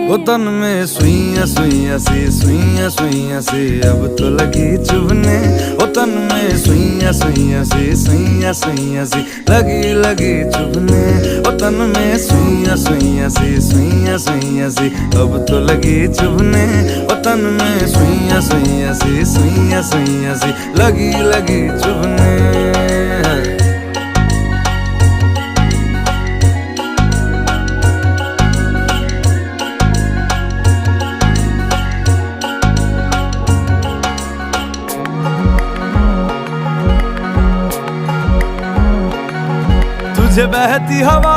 वो तन में सुइयां सुइयां सी अब तो लगी चुभने। वो तन में सुइयां सुइयां सी लगी लगी चुभने। वो तन में सुइयां सुइयां सी अब तो लगी चुभने। वो तन में सुइयां सुइयां सी लगी लगी चुभने। तुझे बहती हवा